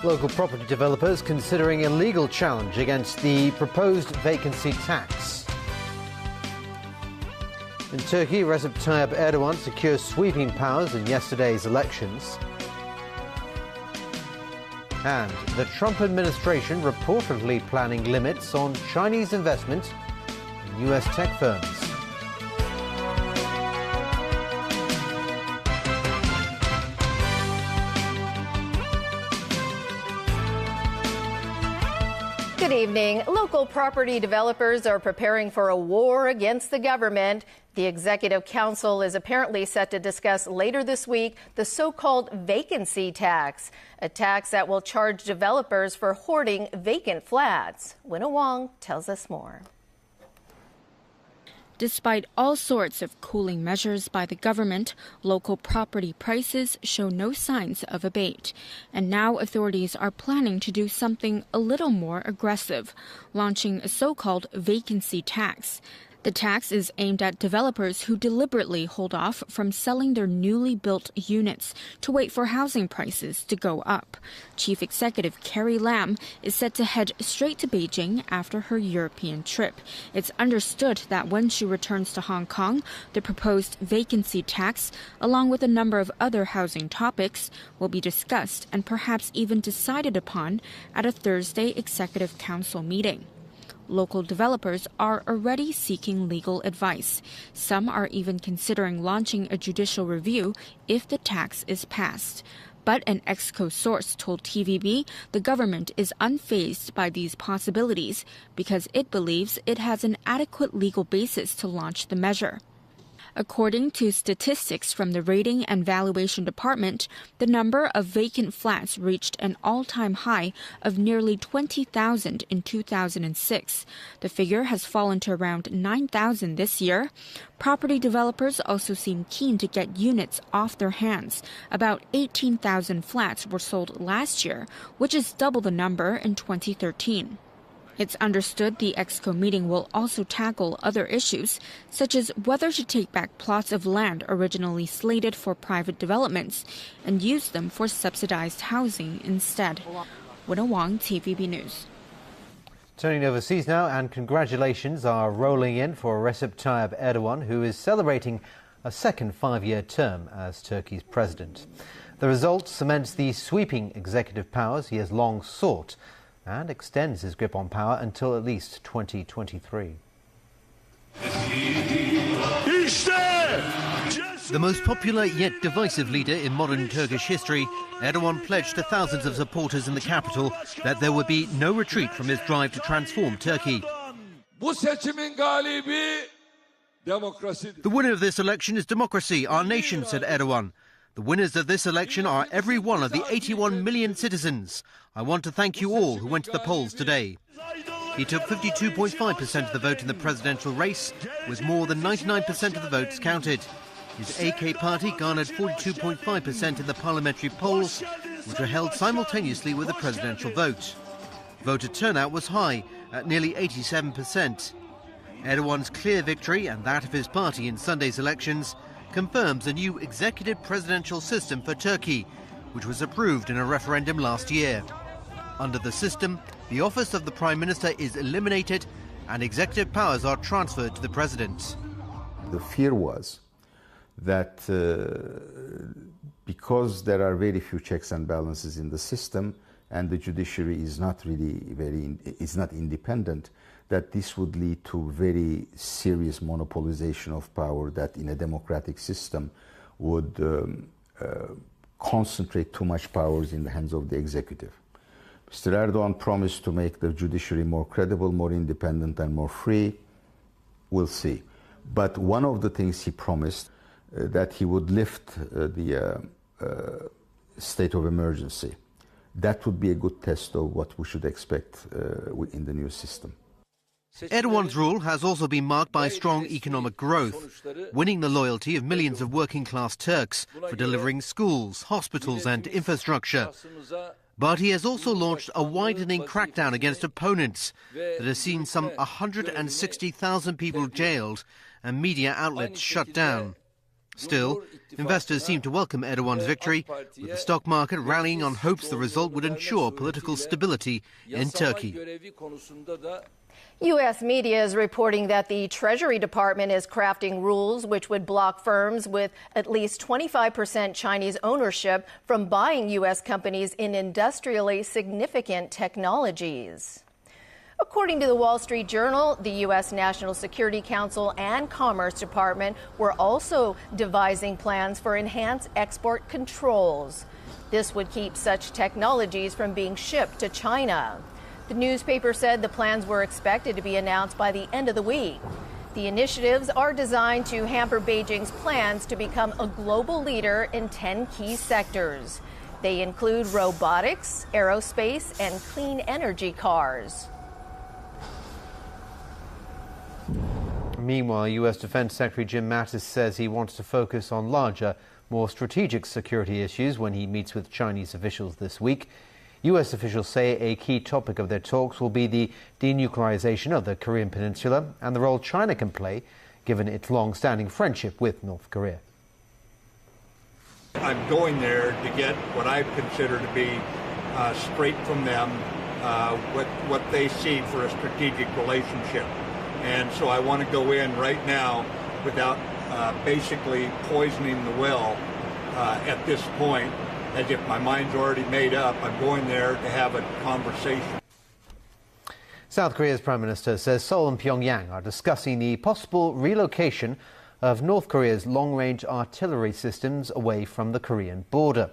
Local property developers considering a legal challenge against the proposed vacancy tax. In Turkey, Recep Tayyip Erdogan secures sweeping powers in yesterday's elections. And the Trump administration reportedly planning limits on Chinese investment in US tech firms. Good evening. Local property developers are preparing for a war against the government. The Executive Council is apparently set to discuss later this week the so-called vacancy tax, a tax that will charge developers for hoarding vacant flats. Winna Wong tells us more. Despite all sorts of cooling measures by the government, local property prices show no signs of abate. And now authorities are planning to do something a little more aggressive, launching a so-called vacancy tax. The tax is aimed at developers who deliberately hold off from selling their newly built units to wait for housing prices to go up. Chief Executive Carrie Lam is set to head straight to Beijing after her European trip. It's understood that when she returns to Hong Kong, the proposed vacancy tax, along with a number of other housing topics, will be discussed and perhaps even decided upon at a Thursday Executive Council meeting. Local developers are already seeking legal advice. Some are even considering launching a judicial review if the tax is passed. But an EXCO source told TVB the government is unfazed by these possibilities because it believes it has an adequate legal basis to launch the measure. According to statistics from the Rating and Valuation Department, the number of vacant flats reached an all-time high of nearly 20,000 in 2006. The figure has fallen to around 9,000 this year. Property developers also seem keen to get units off their hands. About 18,000 flats were sold last year, which is double the number in 2013. It's understood the EXCO meeting will also tackle other issues, such as whether to take back plots of land originally slated for private developments and use them for subsidized housing instead. Winna Wong, TVB News. Turning overseas now, and congratulations are rolling in for Recep Tayyip Erdogan, who is celebrating a second five-year term as Turkey's president. The result cements the sweeping executive powers he has long sought and extends his grip on power until at least 2023. The most popular yet divisive leader in modern Turkish history, Erdogan pledged to thousands of supporters in the capital that there would be no retreat from his drive to transform Turkey. The winner of this election is democracy, our nation, said Erdogan. The winners of this election are every one of the 81 million citizens. I want to thank you all who went to the polls today. He took 52.5% of the vote in the presidential race, with more than 99% of the votes counted. His AK party garnered 42.5% in the parliamentary polls, which were held simultaneously with the presidential vote. Voter turnout was high, at nearly 87%. Erdogan's clear victory and that of his party in Sunday's elections confirms a new executive presidential system for Turkey, which was approved in a referendum last year. Under the system, the office of the Prime Minister is eliminated and executive powers are transferred to the President. The fear was that because there are very few checks and balances in the system and the judiciary is not really is not independent, that this would lead to very serious monopolization of power that in a democratic system would concentrate too much powers in the hands of the executive. Mr. Erdogan promised to make the judiciary more credible, more independent and more free. We'll see. But one of the things he promised, that he would lift the state of emergency. That would be a good test of what we should expect in the new system. Erdogan's rule has also been marked by strong economic growth, winning the loyalty of millions of working-class Turks for delivering schools, hospitals and infrastructure. But he has also launched a widening crackdown against opponents that has seen some 160,000 people jailed and media outlets shut down. Still, investors seem to welcome Erdogan's victory, with the stock market rallying on hopes the result would ensure political stability in Turkey. U.S. media is reporting that the Treasury Department is crafting rules which would block firms with at least 25% Chinese ownership from buying U.S. companies in industrially significant technologies. According to the Wall Street Journal, the U.S. National Security Council and Commerce Department were also devising plans for enhanced export controls. This would keep such technologies from being shipped to China. The newspaper said the plans were expected to be announced by the end of the week. The initiatives are designed to hamper Beijing's plans to become a global leader in 10 key sectors. They include robotics, aerospace, and clean energy cars. Meanwhile, U.S. Defense Secretary Jim Mattis says he wants to focus on larger, more strategic security issues when he meets with Chinese officials this week. U.S. officials say a key topic of their talks will be the denuclearization of the Korean Peninsula and the role China can play, given its long-standing friendship with North Korea. I'm going there to get what I consider to be straight from them, what they see for a strategic relationship. And so I want to go in right now without basically poisoning the well at this point. As if my mind's already made up, I'm going there to have a conversation. South Korea's Prime Minister says Seoul and Pyongyang are discussing the possible relocation of North Korea's long-range artillery systems away from the Korean border.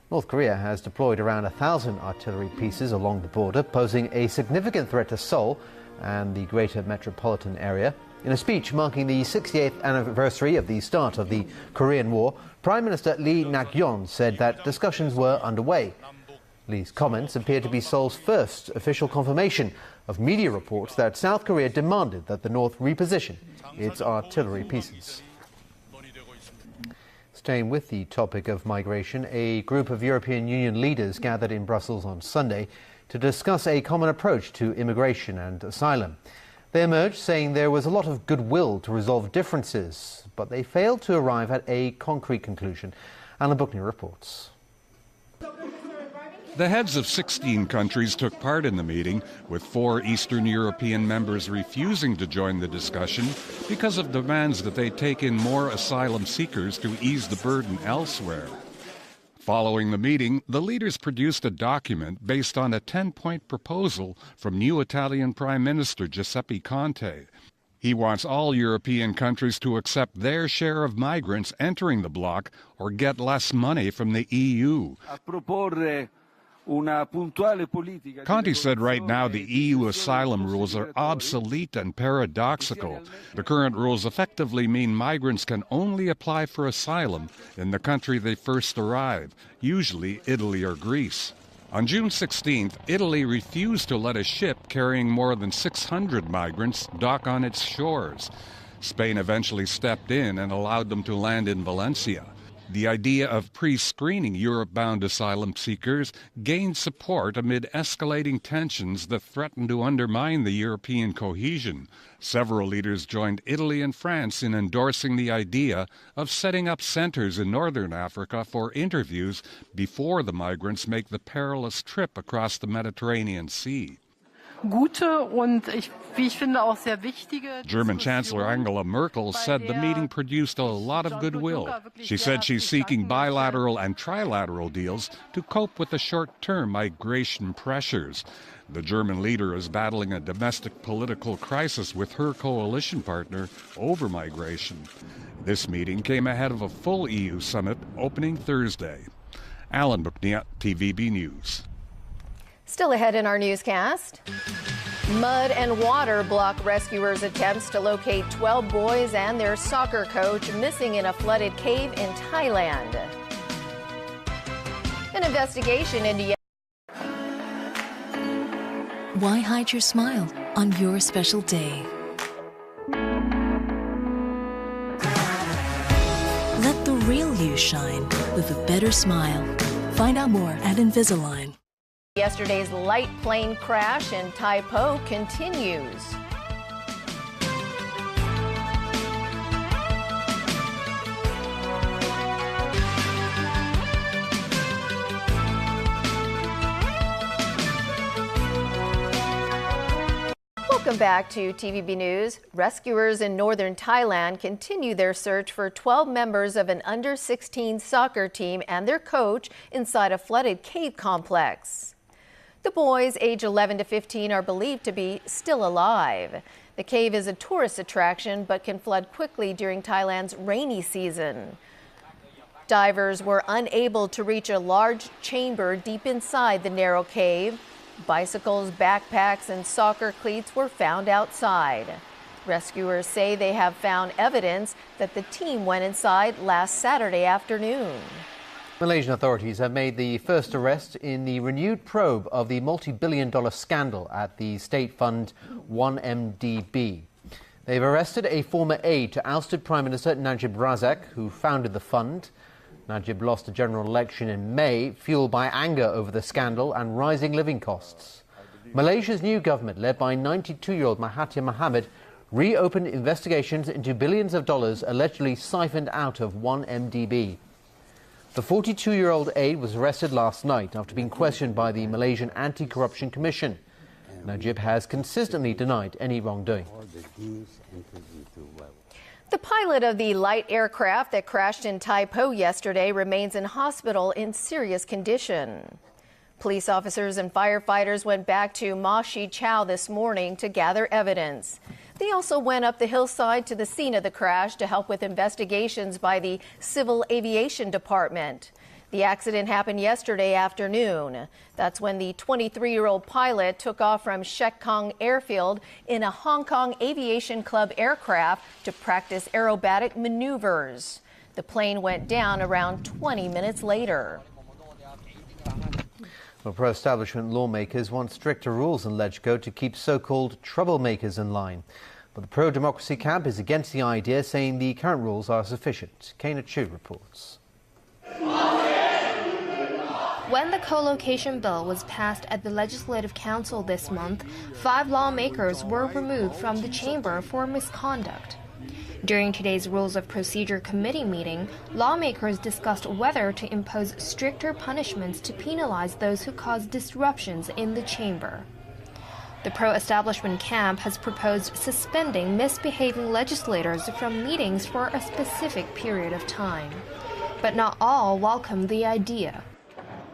North Korea has deployed around 1,000 artillery pieces along the border, posing a significant threat to Seoul and the greater metropolitan area. In a speech marking the 68th anniversary of the start of the Korean War, Prime Minister Lee Nak-yeon said that discussions were underway. Lee's comments appear to be Seoul's first official confirmation of media reports that South Korea demanded that the North reposition its artillery pieces. Staying with the topic of migration, a group of European Union leaders gathered in Brussels on Sunday to discuss a common approach to immigration and asylum. They emerged saying there was a lot of goodwill to resolve differences, but they failed to arrive at a concrete conclusion. Alan Buckner reports. The heads of 16 countries took part in the meeting, with 4 Eastern European members refusing to join the discussion because of demands that they take in more asylum seekers to ease the burden elsewhere. Following the meeting, the leaders produced a document based on a 10-point proposal from new Italian Prime Minister Giuseppe Conte. He wants all European countries to accept their share of migrants entering the bloc or get less money from the EU. Conte said right now the EU asylum rules are obsolete and paradoxical. The current rules effectively mean migrants can only apply for asylum in the country they first arrive, usually Italy or Greece. On June 16th, Italy refused to let a ship carrying more than 600 migrants dock on its shores. Spain eventually stepped in and allowed them to land in Valencia. The idea of pre-screening Europe-bound asylum seekers gained support amid escalating tensions that threatened to undermine the European cohesion. Several leaders joined Italy and France in endorsing the idea of setting up centers in northern Africa for interviews before the migrants make the perilous trip across the Mediterranean Sea. German Chancellor Angela Merkel said the meeting produced a lot of goodwill. She said she's seeking bilateral and trilateral deals to cope with the short-term migration pressures. The German leader is battling a domestic political crisis with her coalition partner over migration. This meeting came ahead of a full EU summit opening Thursday. Alan Buckner, TVB News. Still ahead in our newscast. Mud and water block rescuers' attempts to locate 12 boys and their soccer coach missing in a flooded cave in Thailand. An investigation into... Why hide your smile on your special day? Let the real you shine with a better smile. Find out more at Invisalign. Yesterday's light plane crash in Tai Po continues. Welcome back to TVB News. Rescuers in northern Thailand continue their search for 12 members of an under-16 soccer team and their coach inside a flooded cave complex. The boys, age 11 to 15, are believed to be still alive. The cave is a tourist attraction but can flood quickly during Thailand's rainy season. Divers were unable to reach a large chamber deep inside the narrow cave. Bicycles, backpacks, and soccer cleats were found outside. Rescuers say they have found evidence that the team went inside last Saturday afternoon. Malaysian authorities have made the first arrest in the renewed probe of the multi-billion-dollar scandal at the state fund 1MDB. They've arrested a former aide to ousted Prime Minister Najib Razak, who founded the fund. Najib lost the general election in May, fueled by anger over the scandal and rising living costs. Malaysia's new government, led by 92-year-old Mahathir Mohamad, reopened investigations into billions of dollars allegedly siphoned out of 1MDB. The 42-year-old aide was arrested last night after being questioned by the Malaysian Anti-Corruption Commission. Najib has consistently denied any wrongdoing. The pilot of the light aircraft that crashed in Tai Po yesterday remains in hospital in serious condition. Police officers and firefighters went back to Ma Shi Chow this morning to gather evidence. They also went up the hillside to the scene of the crash to help with investigations by the Civil Aviation Department. The accident happened yesterday afternoon. That's when the 23-year-old pilot took off from Shek Kong Airfield in a Hong Kong Aviation Club aircraft to practice aerobatic maneuvers. The plane went down around 20 minutes later. Well, pro-establishment lawmakers want stricter rules in LegCo to keep so-called troublemakers in line. But the pro-democracy camp is against the idea, saying the current rules are sufficient. Kana Chu reports. When the co-location bill was passed at the Legislative Council this month, 5 lawmakers were removed from the chamber for misconduct. During today's Rules of Procedure Committee meeting, lawmakers discussed whether to impose stricter punishments to penalize those who cause disruptions in the chamber. The pro-establishment camp has proposed suspending misbehaving legislators from meetings for a specific period of time. But not all welcome the idea.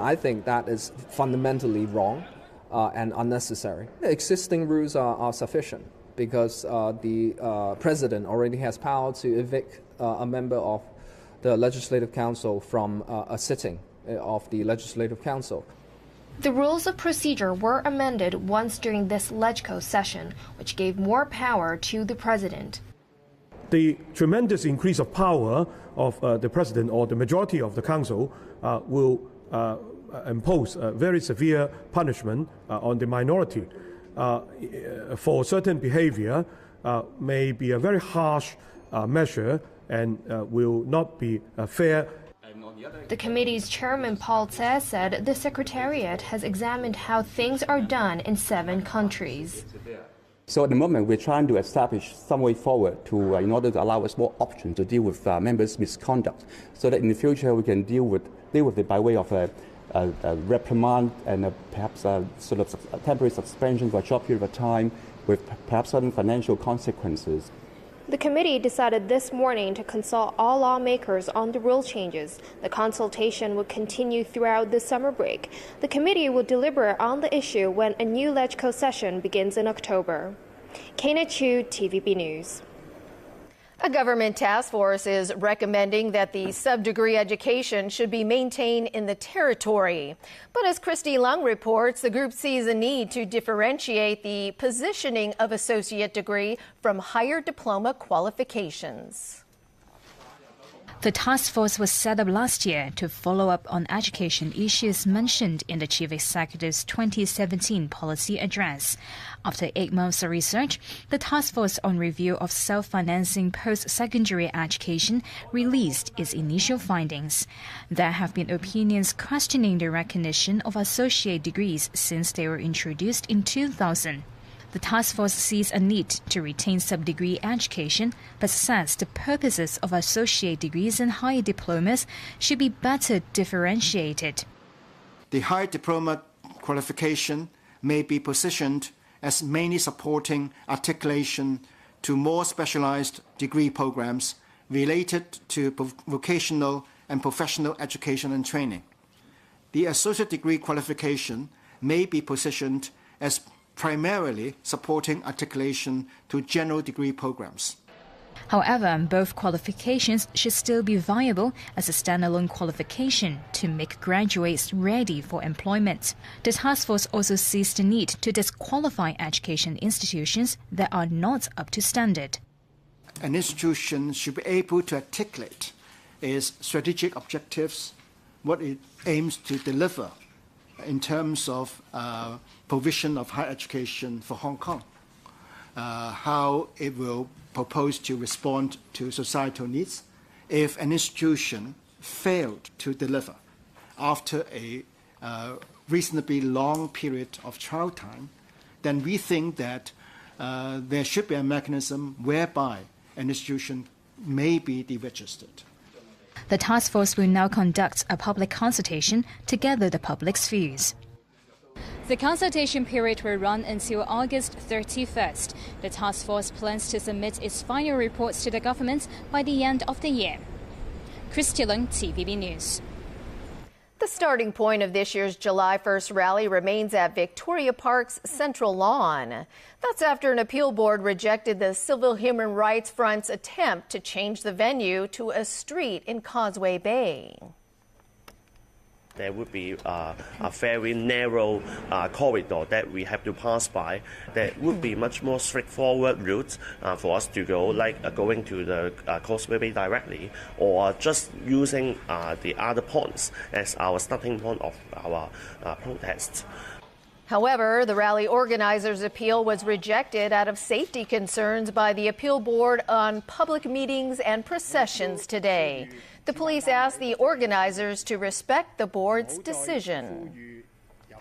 I think that is fundamentally wrong and unnecessary. The existing rules are sufficient because the president already has power to evict a member of the Legislative Council from a sitting of the Legislative Council. The rules of procedure were amended once during this LegCo session, which gave more power to the president. The tremendous increase of power of the president or the majority of the council will impose very severe punishment on the minority for certain behavior may be a very harsh measure and will not be fair. The committee's chairman Paul Tse said the Secretariat has examined how things are done in 7 countries. So at the moment, we're trying to establish some way forward to, in order to allow us more options to deal with members' misconduct, so that in the future we can deal with it by way of a reprimand and perhaps a sort of a temporary suspension for a short period of time with perhaps certain financial consequences. The committee decided this morning to consult all lawmakers on the rule changes. The consultation will continue throughout the summer break. The committee will deliberate on the issue when a new LegCo session begins in October. Kana Chu, TVB News. A government task force is recommending that the sub-degree education should be maintained in the territory. But as Christy Lung reports, the group sees a need to differentiate the positioning of associate degree from higher diploma qualifications. The task force was set up last year to follow up on education issues mentioned in the Chief Executive's 2017 policy address. After 8 months of research, the task force on review of self-financing post-secondary education released its initial findings. There have been opinions questioning the recognition of associate degrees since they were introduced in 2000. The task force sees a need to retain sub-degree education, but says the purposes of associate degrees and higher diplomas should be better differentiated. The higher diploma qualification may be positioned as mainly supporting articulation to more specialized degree programs related to vocational and professional education and training. The associate degree qualification may be positioned as primarily supporting articulation to general degree programs. However, both qualifications should still be viable as a standalone qualification to make graduates ready for employment. The task force also sees the need to disqualify education institutions that are not up to standard. An institution should be able to articulate its strategic objectives, what it aims to deliver in terms of provision of higher education for Hong Kong, how it will propose to respond to societal needs. If an institution failed to deliver after a reasonably long period of trial time, then we think that there should be a mechanism whereby an institution may be deregistered. The task force will now conduct a public consultation to gather the public's views. The consultation period will run until August 31st. The task force plans to submit its final reports to the government by the end of the year. Christy Leung, TVB News. The starting point of this year's July 1st rally remains at Victoria Park's Central Lawn. That's after an appeal board rejected the Civil Human Rights Front's attempt to change the venue to a street in Causeway Bay. There would be a very narrow corridor that we have to pass by. There would be much more straightforward routes for us to go, like going to the Causeway Bay directly, or just using the other points as our starting point of our protests. However, the rally organizers' appeal was rejected out of safety concerns by the appeal board on public meetings and processions today. The police asked the organizers to respect the board's decision.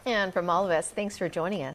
And from all of us, thanks for joining us.